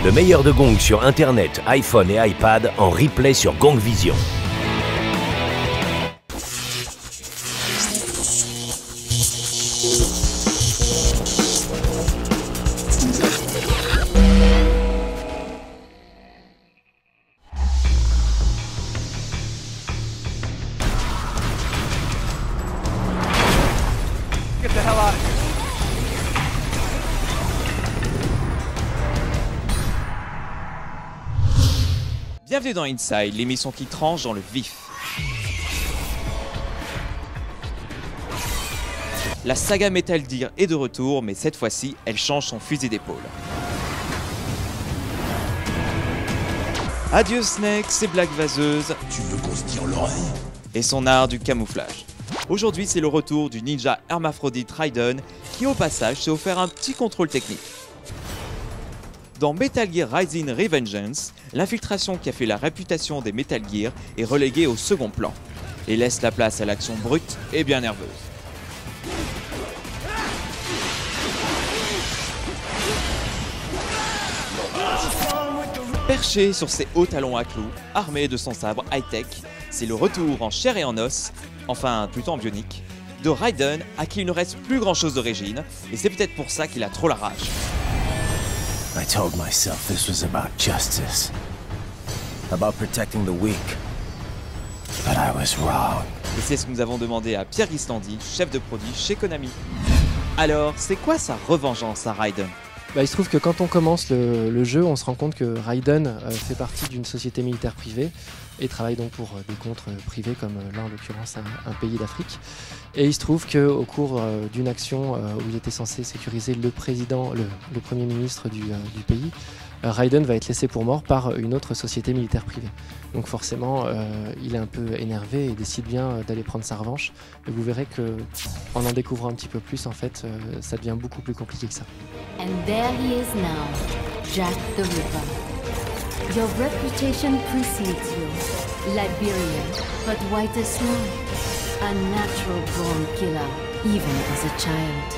Le meilleur de Gong sur Internet, iPhone et iPad en replay sur Gong Vision. Get the hell out of here. Bienvenue dans Inside, l'émission qui tranche dans le vif. La saga Metal Gear est de retour, mais cette fois-ci, elle change son fusil d'épaule. Adieu Snake, ses blagues vaseuses. Tu veux qu'on se tire l'oreille? Et son art du camouflage. Aujourd'hui, c'est le retour du ninja hermaphrodite Raiden, qui au passage s'est offert un petit contrôle technique. Dans Metal Gear Rising Revengeance, l'infiltration qui a fait la réputation des Metal Gear est reléguée au second plan et laisse la place à l'action brute et bien nerveuse. Perché sur ses hauts talons à clous, armé de son sabre high-tech, c'est le retour en chair et en os, enfin plutôt en bionique, de Raiden à qui il ne reste plus grand chose d'origine, et c'est peut-être pour ça qu'il a trop la rage. I told myself this was about justice, about protecting the weak, but I was wrong. Et c'est ce que nous avons demandé à Pierre Ghislandi, chef de produit chez Konami. Alors, c'est quoi sa revengeance à Raiden ? Il se trouve que quand on commence le jeu, on se rend compte que Raiden fait partie d'une société militaire privée et travaille donc pour des comptes privés comme là en l'occurrence un pays d'Afrique. Et il se trouve qu'au cours d'une action où il était censé sécuriser le président, le premier ministre du pays, Raiden va être laissé pour mort par une autre société militaire privée. Donc forcément, il est un peu énervé et décide bien d'aller prendre sa revanche. Et vous verrez que, en découvrant un petit peu plus, en fait, ça devient beaucoup plus compliqué que ça. And there he is now, Jack the Ripper. Your reputation precedes you, Liberian, but white as snow. A natural-born killer, even as a child.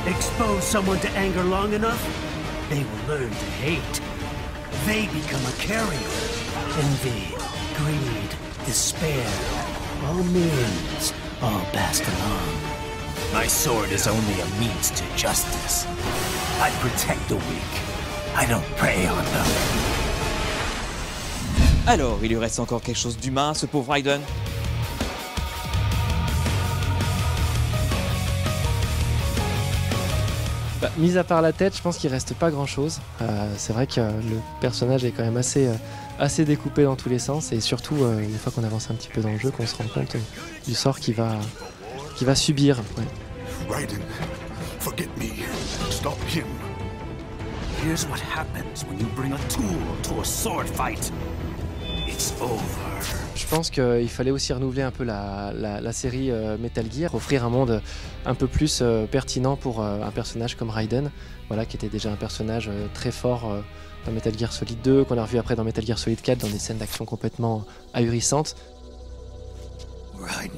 Expose someone to anger long enough, they will learn to hate. They become a carrier. Envy, greed, despair. All means, all passed along. My sword is only a means to justice. I protect the weak. I don't prey on them. Alors, il lui reste encore quelque chose d'humain à ce pauvre Raiden ? Mis à part la tête, je pense qu'il reste pas grand chose. C'est vrai que le personnage est quand même assez découpé dans tous les sens et surtout une fois qu'on avance un petit peu dans le jeu, qu'on se rend compte du sort qu'il va subir. Ouais. Raiden, forget me. Stop him. Here's what happens when you bring a tool to a sword fight. It's over. Je pense qu'il fallait aussi renouveler un peu la série Metal Gear, offrir un monde un peu plus pertinent pour un personnage comme Raiden, voilà, qui était déjà un personnage très fort dans Metal Gear Solid 2, qu'on a revu après dans Metal Gear Solid 4 dans des scènes d'action complètement ahurissantes. Raiden.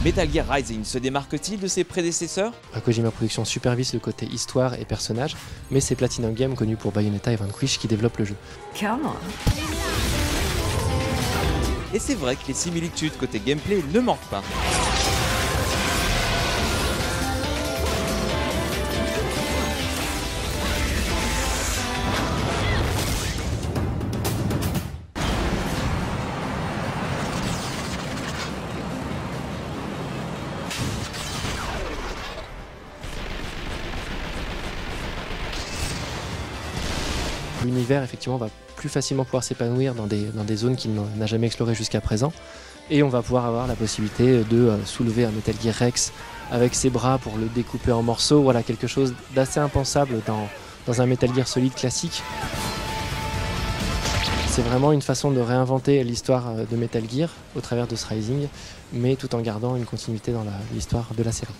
Metal Gear Rising se démarque-t-il de ses prédécesseurs ? Kojima Productions supervise le côté histoire et personnages, mais c'est Platinum Games, connu pour Bayonetta et Vanquish, qui développe le jeu. Come on. Et c'est vrai que les similitudes côté gameplay ne manquent pas. L'univers effectivement va plus facilement pouvoir s'épanouir dans des zones qu'il n'a jamais explorées jusqu'à présent. Et on va pouvoir avoir la possibilité de soulever un Metal Gear Rex avec ses bras pour le découper en morceaux. Voilà, quelque chose d'assez impensable dans un Metal Gear Solid classique. C'est vraiment une façon de réinventer l'histoire de Metal Gear au travers de ce Rising, mais tout en gardant une continuité dans l'histoire de la série.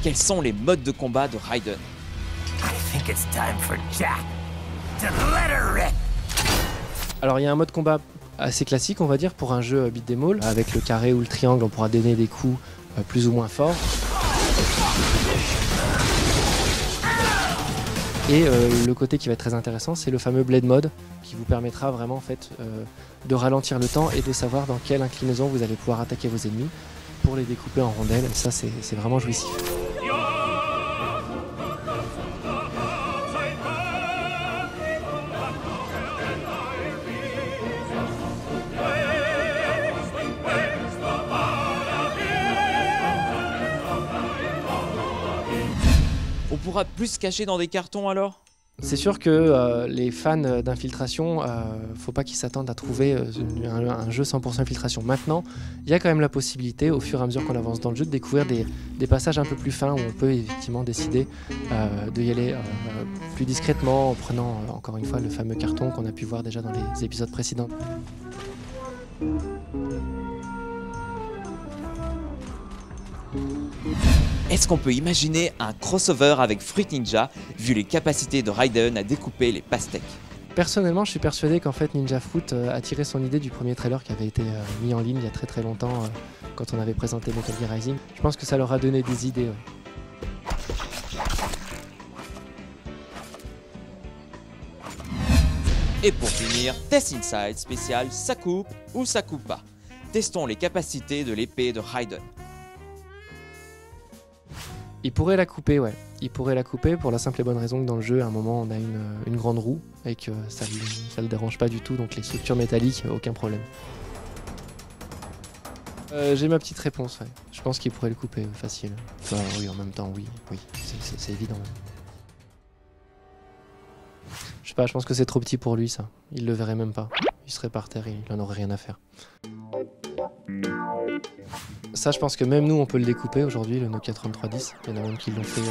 quels sont les modes de combat de Raiden? I think it's time for Jack to let her rip. Alors il y a un mode combat assez classique on va dire pour un jeu beat 'em all. Avec le carré ou le triangle on pourra donner des coups plus ou moins forts. Et le côté qui va être très intéressant c'est le fameux blade mode qui vous permettra vraiment en fait de ralentir le temps et de savoir dans quelle inclinaison vous allez pouvoir attaquer vos ennemis pour les découper en rondelles. Et ça c'est vraiment jouissif. On pourra plus se cacher dans des cartons alors? C'est sûr que les fans d'infiltration, faut pas qu'ils s'attendent à trouver un jeu 100% infiltration. Maintenant, il y a quand même la possibilité, au fur et à mesure qu'on avance dans le jeu, de découvrir des passages un peu plus fins où on peut effectivement décider de y aller plus discrètement en prenant encore une fois le fameux carton qu'on a pu voir déjà dans les épisodes précédents. Est-ce qu'on peut imaginer un crossover avec Fruit Ninja, vu les capacités de Raiden à découper les pastèques? Personnellement, je suis persuadé qu'en fait Ninja Fruit a tiré son idée du premier trailer qui avait été mis en ligne il y a très longtemps quand on avait présenté Metal Gear Rising. Je pense que ça leur a donné des idées. Ouais. Et pour finir, Test Inside spécial ça coupe ou ça coupe pas. Testons les capacités de l'épée de Raiden. Il pourrait la couper, ouais. Il pourrait la couper pour la simple et bonne raison que dans le jeu, à un moment, on a une grande roue et que ça le dérange pas du tout, donc les structures métalliques, aucun problème. J'ai ma petite réponse, ouais. Je pense qu'il pourrait le couper, facile. Enfin, oui, en même temps, oui, c'est évident. Je sais pas, je pense que c'est trop petit pour lui, ça. Il le verrait même pas. Il serait par terre, il en aurait rien à faire. Ça, je pense que même nous, on peut le découper aujourd'hui, le Nokia 3310. Il y en a même qui l'ont fait,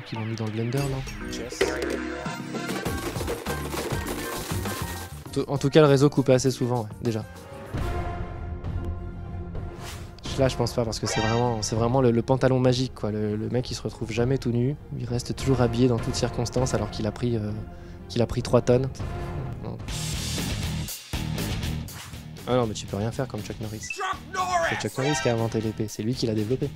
qui l'ont mis dans le blender, non? En tout cas, le réseau coupait assez souvent, ouais, déjà. Là, je pense pas, parce que c'est vraiment le pantalon magique, quoi. Le mec, il se retrouve jamais tout nu. Il reste toujours habillé dans toutes circonstances, alors qu'il a pris 3 tonnes. Non. Ah non, mais tu peux rien faire comme Chuck Norris. C'est Chuck Norris qui a inventé l'épée, c'est lui qui l'a développée.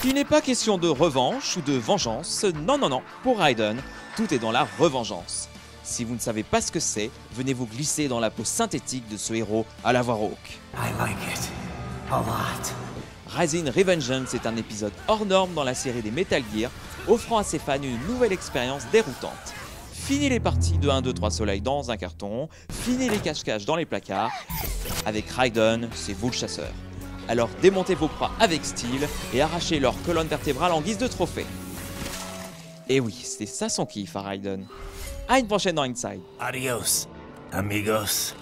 Il n'est pas question de revanche ou de vengeance, non. Pour Raiden, tout est dans la revengeance. Si vous ne savez pas ce que c'est, venez vous glisser dans la peau synthétique de ce héros à la voix rauque. I like it a lot. Rising Revengeance est un épisode hors norme dans la série des Metal Gear, offrant à ses fans une nouvelle expérience déroutante. Fini les parties de 1, 2, 3 soleils dans un carton, fini les cache-cache dans les placards. Avec Raiden, c'est vous le chasseur. Alors démontez vos proies avec style et arrachez leur colonne vertébrale en guise de trophée. Et oui, c'est ça son kiff à Raiden. À une prochaine dans Inside. Adios, amigos.